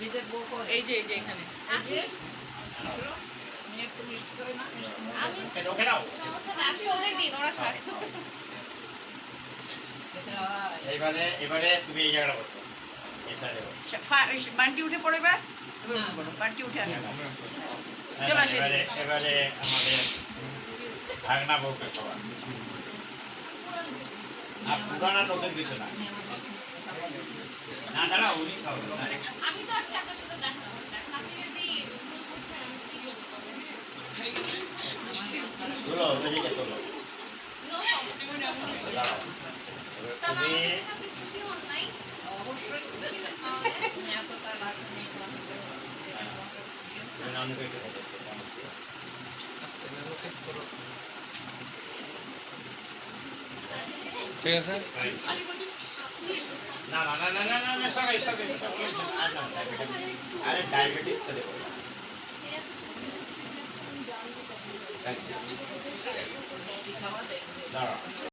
এই যে এখানে এবারে তুমি এই জায়গাটা বসো, এই সাইডে বসো। বান্টি উঠে পড়ে এবার বান্টি উঠে আসো চলো আসে এবারে আমাদের ভাগনা বউকে খাওয়া। আর পুরানা নতুন কিছু না, না দাঁড়া উনি খাওয়া। আমি তো আসছি আপনার সাথে দেখা করতে। এখন আপনি যদি ভুল বুঝছেন কি বলবো? তোলো ওদিকে তোলো, নো সমস্যা। দাঁড়াও। তবে তুমি আমাকে দেখে আপনি খুশি হন নাই? অবশ্যই তুমি নানুকে একটু খেতে দিতে, নানুকে। ঠিক আছে আমি বলছি sleep। না না না না না না না সকাই সকাই আরে ডায়াবেটিস তো দেখো। এত sleep, দাঁড়াও।